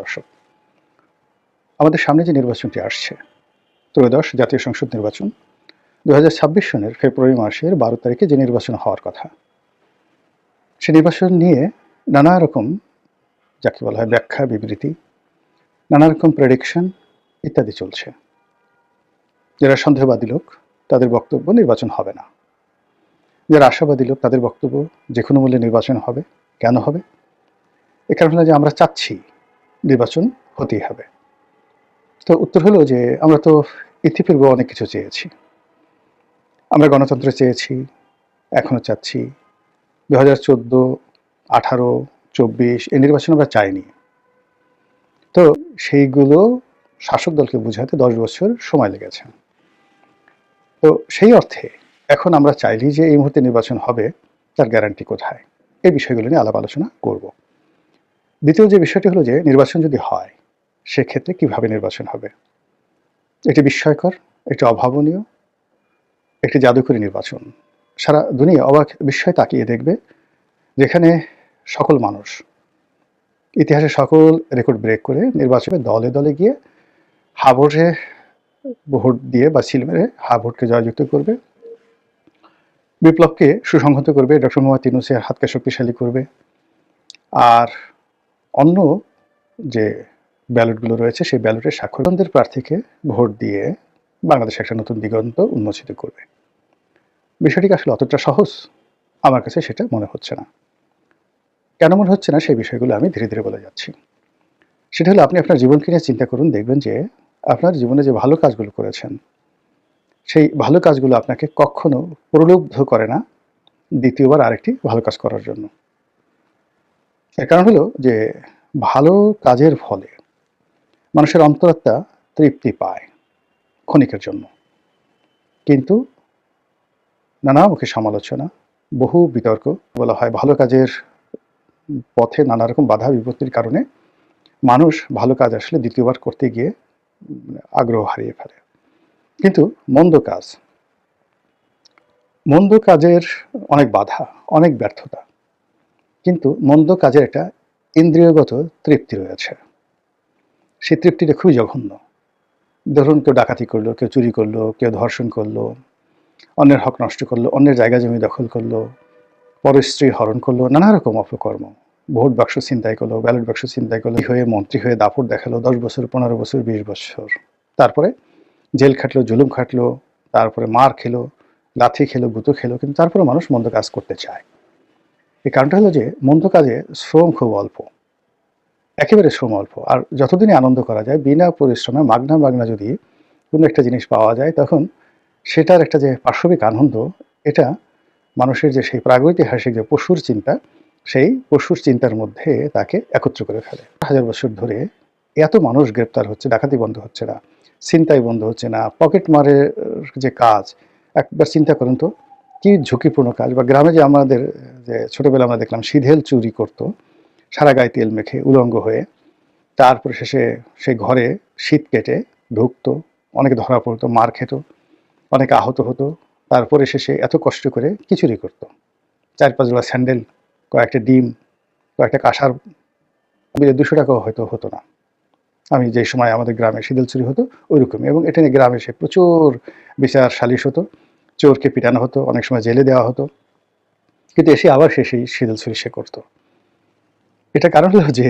দর্শক, আমাদের সামনে যে নির্বাচনটি আসছে, ত্রয়োদশ জাতীয় সংসদ নির্বাচন 2026 সনের ফেব্রুয়ারি মাসের 12 তারিখে যে নির্বাচন হওয়ার কথা, সে নির্বাচন নিয়ে নানা রকম, যাকে বলা হয় ব্যাখ্যা, বিবৃতি, নানা রকম প্রেডিকশন ইত্যাদি চলছে। যারা সন্দেহবাদী লোক তাদের বক্তব্য নির্বাচন হবে না, যারা আশাবাদী লোক তাদের বক্তব্য যে কোনো মূল্যে নির্বাচন হবে। কেন হবে? এ কারণ হলো যে আমরা চাচ্ছি নির্বাচন হতেই হবে। তো উত্তর হলো যে আমরা তো ইতিপূর্বে অনেক কিছু চেয়েছি। আমরা গণতন্ত্র চেয়েছি, এখনও চাচ্ছি। 2014, 18, 24 এই নির্বাচন আমরা চাইনি। তো সেইগুলো শাসক দলকে বোঝাতে 10 বছর সময় লেগেছে। তো সেই অর্থে এখন আমরা চাইলি যে এই মুহূর্তে নির্বাচন হবে, তার গ্যারান্টি কোথায়? এই বিষয়গুলো নিয়ে আলাপ আলোচনা করব। দ্বিতীয় যে বিষয়টি হলো যে নির্বাচন যদি হয়, সেক্ষেত্রে কিভাবে নির্বাচন হবে? এটি বিস্ময়কর, এটি অভাবনীয়, একটি জাদুকরী নির্বাচন। সারা দুনিয়া অবাক বিস্ময়ে তাকিয়ে দেখবে, যেখানে সকল মানুষ ইতিহাসে সকল রেকর্ড ব্রেক করে নির্বাচনে দলে দলে গিয়ে হা ভোটে ভোট দিয়ে বা সিল মেরে হা ভোটকে জয়যুক্ত করবে, বিপ্লবকে সুসংহত করবে, ডক্টর মোহাম্মদ ইউনূসের হাতকে শক্তিশালী করবে। আর অন্য যে ব্যালটগুলো রয়েছে সেই ব্যালটের স্বাক্ষরদের প্রার্থীকে ভোট দিয়ে বাংলাদেশে একটা নতুন দিগন্ত উন্মোচিত করবে। বিষয়টি আসলে অতটা সহজ আমার কাছে সেটা মনে হচ্ছে না। কেন মনে হচ্ছে না সেই বিষয়গুলো আমি ধীরে ধীরে বলে যাচ্ছি। সেটা হলো, আপনি আপনার জীবনকে নিয়ে চিন্তা করুন, দেখবেন যে আপনার জীবনে যে ভালো কাজগুলো করেছেন, সেই ভালো কাজগুলো আপনাকে কখনো প্রলুব্ধ করে না দ্বিতীয়বার আরেকটি ভালো কাজ করার জন্য। এর কারণ হলো যে ভালো কাজের ফলে মানুষের অন্তরাত্মা তৃপ্তি পায় ক্ষণিকের জন্য, কিন্তু নানামুখী সমালোচনা, বহু বিতর্ক, বলা হয় ভালো কাজের পথে নানা রকম বাধা বিপত্তির কারণে মানুষ ভালো কাজ আসলে দ্বিতীয়বার করতে গিয়ে আগ্রহ হারিয়ে ফেলে। কিন্তু মন্দ কাজের অনেক বাধা, অনেক ব্যর্থতা, কিন্তু মন্দ কাজের একটা ইন্দ্রিয়গত তৃপ্তি রয়েছে। সেই তৃপ্তিটা খুবই জঘন্য। ধরুন, কেউ ডাকাতি করলো, কেউ চুরি করলো, কেউ ধর্ষণ করলো, অন্যের হক নষ্ট করলো, অন্যের জায়গা জমি দখল করলো, পরস্ত্রী হরণ করলো, নানা রকম অপকর্ম, ভোট বাক্স ছিনতাই করলো, ব্যালট বাক্স ছিনতাই করলো, হয়ে মন্ত্রী হয়ে দাপট দেখালো 10 বছর, 15 বছর, 20 বছর, তারপরে জেল খাটলো, জুলুম খাটলো, তারপরে মার খেলো, লাথি খেলো, গুঁতো খেলো, কিন্তু তারপরে মানুষ মন্দ কাজ করতে চায়। এই কারণটা হলো যে মন্দ কাজে শ্রম খুব অল্প, একেবারে শ্রম অল্প। আর যতদিনই আনন্দ করা যায় বিনা পরিশ্রমে, মাগনা যদি কোনো একটা জিনিস পাওয়া যায়, তখন সেটার একটা যে পার্শ্ববিক আনন্দ, এটা মানুষের যে সেই প্রাগৈতিহাসিক যে পশুর চিন্তা, সেই পশুর চিন্তার মধ্যে তাকে একত্র করে ফেলে। 1000 বছর ধরে এত মানুষ গ্রেপ্তার হচ্ছে, ডাকাতি বন্ধ হচ্ছে না, ছিনতাই বন্ধ হচ্ছে না, পকেট মারের যে কাজ, একবার চিন্তা করুন তো কি ঝুঁকিপূর্ণ কাজ। বা গ্রামে যে আমাদের যে ছোটবেলা আমরা দেখলাম সিধেল চুরি করতো, সারা গায়ে তেল মেখে উলঙ্গ হয়ে, তারপরে শেষে সেই ঘরে শীত কেটে ঢুকতো, অনেকে ধরা পড়তো, মার খেত, অনেকে আহত হতো, তারপরে শেষে এত কষ্ট করে কি চুরি করতো? 4-5 জোড়া স্যান্ডেল, কয়েকটা ডিম, কয়েকটা কাঁসার, 200 টাকাও হয়তো হতো না। আমি যে সময় আমাদের গ্রামে শীতল চুরি হতো ওইরকমই, এবং এটা নিয়ে গ্রামে সে প্রচুর বিচার সালিশ হতো, চোরকে পিটানো হতো, অনেক সময় জেলে দেওয়া হতো, কিন্তু এসে আবার সে সেই শীতল চুরি সে করতো। এটা কারণ হলো যে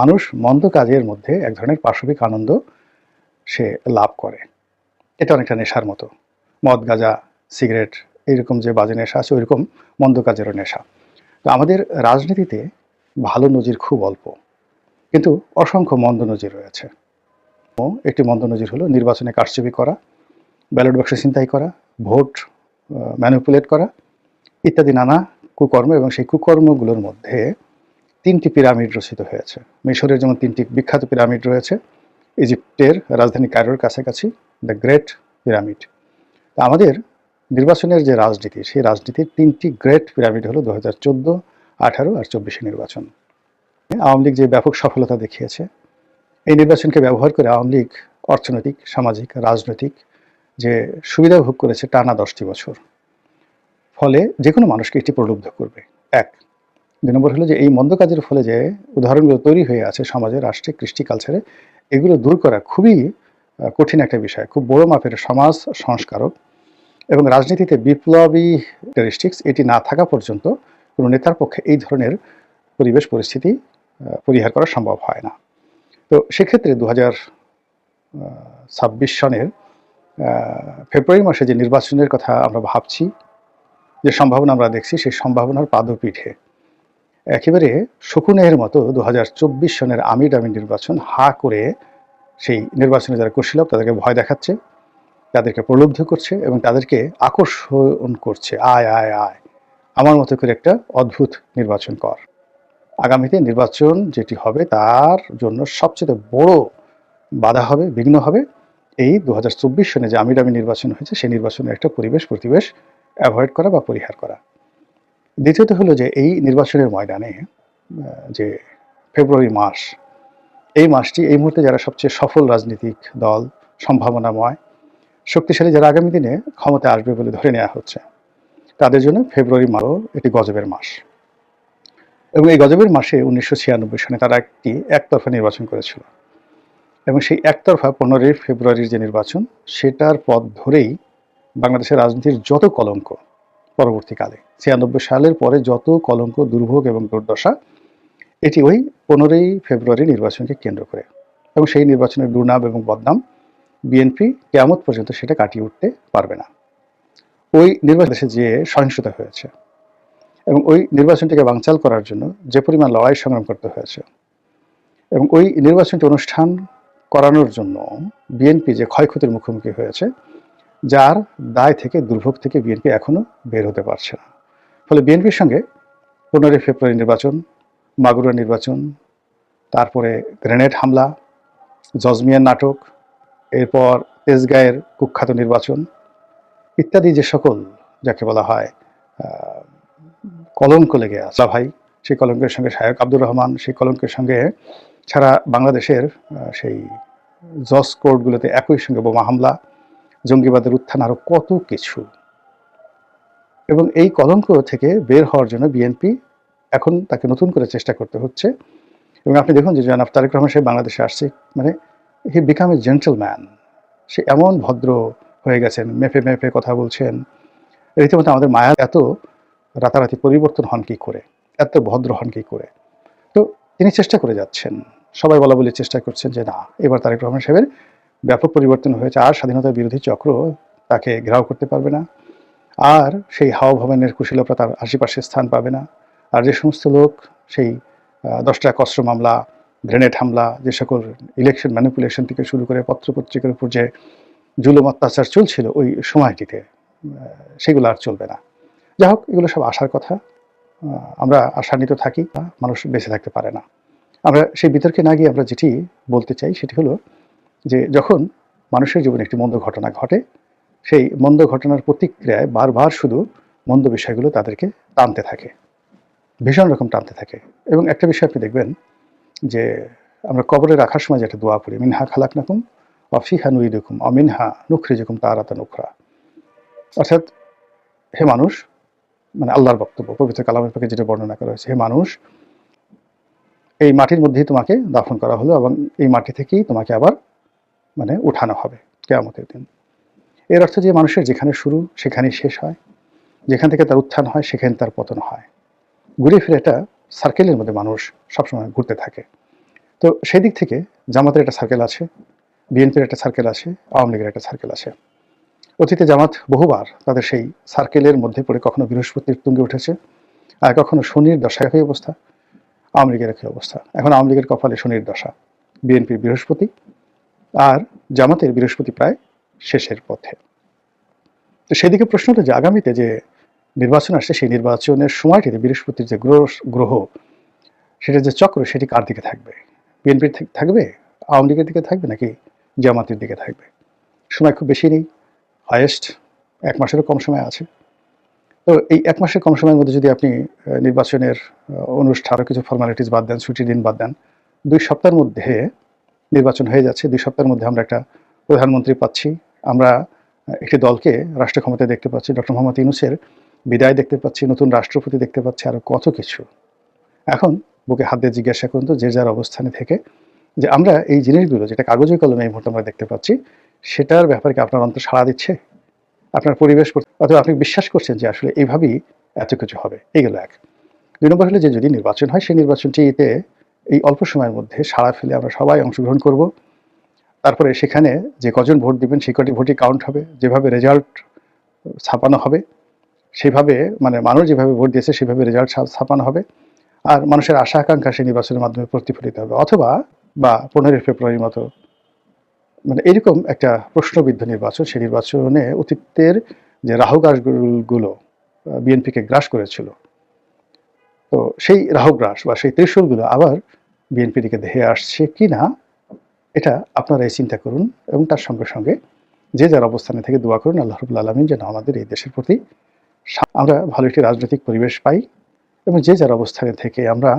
মানুষ মন্দ কাজের মধ্যে এক ধরনের পাশবিক আনন্দ সে লাভ করে। এটা অনেকটা নেশার মতো। মদ, গাঁজা, সিগারেট এইরকম যে বাজে নেশা আছে, ওইরকম মন্দ কাজেরও নেশা। তো আমাদের রাজনীতিতে ভালো নজির খুব অল্প, কিন্তু অসংখ্য মন্দ নজির রয়েছে। একটি মন্দ নজির হলো নির্বাচনে কারচুপি করা, ব্যালট বাক্স ছিনতাই করা, ভোট ম্যানিপুলেট করা ইত্যাদি নানা কুকর্ম। এবং সেই কুকর্মগুলোর মধ্যে 3টি পিরামিড রচিত হয়েছে। মিশরের যেমন 3টি বিখ্যাত পিরামিড রয়েছে, ইজিপ্টের রাজধানী কায়রোর কাছাকাছি দ্য গ্রেট পিরামিড। আমাদের নির্বাচনের যে রাজনীতি, সেই রাজনীতির 3টি গ্রেট পিরামিড হলো 2014, 18 আর 24 নির্বাচন। আওয়ামী লীগ যে ব্যাপক সফলতা দেখিয়েছে, এই নির্বাচনকে ব্যবহার করে আওয়ামী লীগ অর্থনৈতিক, সামাজিক, রাজনৈতিক যে সুবিধা ভোগ করেছে টানা 10টি বছর। ফলে যে কোনো মানুষকে এটি প্রলুব্ধ করবে। 1, ২ নম্বর হলো যে এই মন্দ কাজের ফলে যে উদাহরণগুলো তৈরি হয়ে আছে সমাজে, রাষ্ট্রে, কৃষ্টি কালচারে, এগুলো দূর করা খুবই কঠিন একটা বিষয়। খুব বড় মাপের সমাজ সংস্কারক এবং রাজনীতিতে বিপ্লবী ক্যারেক্টারিস্টিক্স এটি না থাকা পর্যন্ত কোনো নেতার পক্ষে এই ধরনের পরিবেশ পরিস্থিতি পরিহার করা সম্ভব হয় না। তো সেক্ষেত্রে ২০২৬ সনের ফেব্রুয়ারি মাসে যে নির্বাচনের কথা আমরা ভাবছি, যে সম্ভাবনা আমরা দেখছি, সেই সম্ভাবনার পাদপীঠে একেবারে শকুনের মতো ২০২৪ সনের আমির নির্বাচন হা করে সেই নির্বাচনে যারা কুশীলব তাদেরকে ভয় দেখাচ্ছে, তাদেরকে প্রলুব্ধ করছে এবং তাদেরকে আকর্ষণ করছে, আয় আয় আয় আমার মতো করে একটা অদ্ভুত নির্বাচন কর। আগামীতে নির্বাচন যেটি হবে তার জন্য সবচেয়ে বড় বাধা হবে, বিঘ্ন হবে এই ২০২৪ সনে যে আমির নির্বাচন হয়েছে সেই নির্বাচনের একটা প্রতিবেশ অ্যাভয়েড করা বা পরিহার করা। দ্বিতীয়ত হলো যে এই নির্বাচনের ময়দানে যে ফেব্রুয়ারি মাস, এই মাসটি এই মুহূর্তে যারা সবচেয়ে সফল রাজনৈতিক দল, সম্ভাবনাময়, শক্তিশালী, যারা আগামী দিনে ক্ষমতায় আসবে বলে ধরে নেওয়া হচ্ছে, তাদের জন্য ফেব্রুয়ারি মাসও একটি গজবের মাস। এবং এই গজবের মাসে ১৯৯৬ সনে তারা একটি একতরফা নির্বাচন করেছিল এবং সেই একতরফা ১৫ই ফেব্রুয়ারির যে নির্বাচন, সেটার পথ ধরেই বাংলাদেশের রাজনীতির যত কলঙ্ক পরবর্তীকালে ৯৬ সালের পরে যত কলঙ্ক, দুর্ভোগ এবং দুর্দশা, এটি ওই ১৫ই ফেব্রুয়ারি নির্বাচনকে কেন্দ্র করে। এবং সেই নির্বাচনের দুর্নাম এবং বদনাম বিএনপি কিয়ামত পর্যন্ত সেটা কাটিয়ে উঠতে পারবে না। ওই নির্বাচন দেশে যে সহিংসতা হয়েছে এবং ওই নির্বাচনটিকে বানচাল করার জন্য যে পরিমাণ লড়াই সংগ্রাম করতে হয়েছে এবং ওই নির্বাচনটি অনুষ্ঠান করানোর জন্য বিএনপি যে ক্ষয়ক্ষতির মুখোমুখি হয়েছে, যার দায় থেকে, দুর্ভোগ থেকে বিএনপি এখনো বের হতে পারছে না। ফলে বিএনপির সঙ্গে ১৫ই ফেব্রুয়ারি নির্বাচন, মাগুরা নির্বাচন, তারপরে গ্রেনেড হামলা, জজমিয়ার নাটক, এরপর তেজগাঁয়ের কুখ্যাত নির্বাচন ইত্যাদি যে সকল যাকে বলা হয় কলঙ্ক লেগে আছে ভাই, সেই কলঙ্কের সঙ্গে শায়ক আব্দুর রহমান, সেই কলঙ্কের সঙ্গে সারা বাংলাদেশের সেই জজ কোর্টগুলোতে একই সঙ্গে বোমা হামলা, জঙ্গিবাদের উত্থান, আরও কত কিছু। এবং এই কলঙ্ক থেকে বের হওয়ার জন্য বিএনপি এখন তাকে নতুন করে চেষ্টা করতে হচ্ছে। এবং আপনি দেখুন যে জনাব তারেক রহমান সাহেব বাংলাদেশে আসছে, মানে হি বিকাম এ জেন্টলম্যান। সে এমন ভদ্র হয়ে গেছেন, মেপে মেপে কথা বলছেন, রীতিমতো আমাদের মায়া। এত রাতারাতি পরিবর্তন হন কী করে, এত ভদ্র হন কী করে? তো তিনি চেষ্টা করে যাচ্ছেন, সবাই বলা বলে চেষ্টা করছেন যে না, এবার তারেক রহমান সাহেবের ব্যাপক পরিবর্তন হয়েছে, আর স্বাধীনতা বিরোধী চক্র তাকে ঘেরাও করতে পারবে না, আর সেই হাওয়া ভবনের কুশীলতা তার আশেপাশে স্থান পাবে না। আর যে সমস্ত লোক সেই 10টা অস্ত্র মামলা, গ্রেনেড হামলা, যে সকল ইলেকশন ম্যানিপুলেশন থেকে শুরু করে পত্রপত্রিকার উপর যে জুলুম অত্যাচার চলছিল ওই সময়টিতে, সেগুলো আর চলবে না। যাই হোক, এগুলো সব আশার কথা, আমরা আশান্বিত থাকি, মানুষ বেঁচে থাকতে পারে না। আমরা সেই বিতর্কে না গিয়ে আমরা যেটি বলতে চাই সেটি হলো যে যখন মানুষের জীবনে একটি মন্দ ঘটনা ঘটে, সেই মন্দ ঘটনার প্রতিক্রিয়ায় বারবার শুধু মন্দ বিষয়গুলো তাদেরকে টানতে থাকে, ভীষণ রকম টানতে থাকে। এবং একটা বিষয় আপনি দেখবেন যে আমরা কবরে রাখার সময় যেটা দোয়া পড়ি, মিনহা খালাকনাকুম ওয়া ফিহা নুইদুকুম ওয়া মিনহা নুখরিজুকুম তারাতান উখরা। অর্থাৎ হে মানুষ, মানে আল্লাহর বক্তব্য, পবিত্র কালামের পাকে যেটা বর্ণনা করা হয়েছে, হে মানুষ, এই মাটির মধ্যেই তোমাকে দাফন করা হলো এবং এই মাটি থেকেই তোমাকে আবার মানে উঠানো হবে কিয়ামতের দিন। এর অর্থ যে মানুষের যেখানে শুরু সেখানেই শেষ হয়, যেখান থেকে তার উত্থান হয় সেখানে তার পতন হয়। ঘুরে ফিরে একটা সার্কেলের মধ্যে মানুষ সবসময় ঘুরতে থাকে। তো সেই দিক থেকে জামাতের একটা সার্কেল আছে, বিএনপির একটা সার্কেল আছে, আওয়ামী লীগের একটা সার্কেল আছে। অতীতে জামাত বহুবার তাদের সেই সার্কেলের মধ্যে পড়ে কখনো বৃহস্পতির তুঙ্গে উঠেছে, আর কখনো শনির দশা একই অবস্থা, আওয়ামী লীগের একই অবস্থা। এখন আওয়ামী লীগের কপালে শনির দশা, বিএনপির বৃহস্পতি, আর জামাতের বৃহস্পতি প্রায় শেষের পথে। তো সেদিকে প্রশ্ন হলো যে আগামীতে যে নির্বাচন আসছে, সেই নির্বাচনের সময়টিতে বৃহস্পতির যে গ্রহ সেটা যে চক্র, সেটি কার দিকে থাকবে? বিএনপির থাকবে, আওয়ামী লীগের দিকে থাকবে, নাকি জামাতের দিকে থাকবে? সময় খুব বেশি নেই, হায়েস্ট 1 মাসেরও কম সময় আছে। তো এই 1 মাসের কম সময়ের মধ্যে যদি আপনি নির্বাচনের অনুষ্ঠান, আরও কিছু ফর্মালিটিস বাদ দেন, ছুটির দিন বাদ দেন, 2 সপ্তাহের মধ্যে নির্বাচন হয়ে যাচ্ছে। 2 সপ্তাহের মধ্যে আমরা একটা প্রধানমন্ত্রী পাচ্ছি, আমরা একটি দলকে রাষ্ট্র ক্ষমতায় দেখতে পাচ্ছি, ডক্টর মোহাম্মদ ইউনূসের বিদায় দেখতে পাচ্ছি, নতুন রাষ্ট্রপতি দেখতে পাচ্ছি, আরও কত কিছু। এখন বুকে হাত দিয়ে জিজ্ঞাসা করুন তো যে যার অবস্থানে থেকে যে আমরা এই জিনিসগুলো যেটা কাগজে কলমে এই মুহূর্তে আমরা দেখতে পাচ্ছি, সেটার ব্যাপারে কি আপনার অন্তর সাড়া দিচ্ছে? আপনার পরিবেশ অথবা আপনি বিশ্বাস করছেন যে আসলে এভাবেই এত কিছু হবে? এই গেল এক। ২ নম্বর হলো যে যদি নির্বাচন হয়, সেই নির্বাচনটিতে এই অল্প সময়ের মধ্যে সাড়া ফেলে আমরা সবাই অংশগ্রহণ করব। তারপরে সেখানে যে কজন ভোট দিবেন সেই কটি ভোটই কাউন্ট হবে। যেভাবে রেজাল্ট ছাপানো হবে, সেভাবে মানে মানুষ যেভাবে ভোট দিয়েছে সেভাবে রেজাল্ট ছাপানো হবে। আর মানুষের আশা আকাঙ্ক্ষা সেই নির্বাচনের মাধ্যমে প্রতিফলিত হবে। অথবা বা ১৫ই ফেব্রুয়ারির মতো মানে এরকম একটা প্রশ্নবিদ্ধ নির্বাচন, সেই নির্বাচনে অতীতের যে রাহুগ্রাসগুলো বিএনপিকে গ্রাস করেছিল, তো সেই রাহুগ্রাস বা সেই ত্রিশূলগুলো আবার বিএনপির দিকে ধেয়ে আসছে কিনা, এটা আপনারাই চিন্তা করুন এবং তার সঙ্গে সঙ্গে যে যার অবস্থানে থেকে দোয়া করুন আল্লাহ রাব্বুল আলামিন যেন আমাদের এই দেশের প্রতি আমরা ভালো একটি রাজনৈতিক পরিবেশ পাই এবং যে যার অবস্থানে থেকে আমরা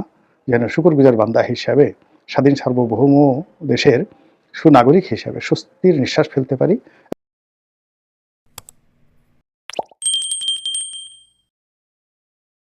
যেন শুকরগুজার বান্দা হিসাবে স্বাধীন সার্বভৌম দেশের সুনাগরিক হিসাবে স্বস্তির নিঃশ্বাস ফেলতে পারি।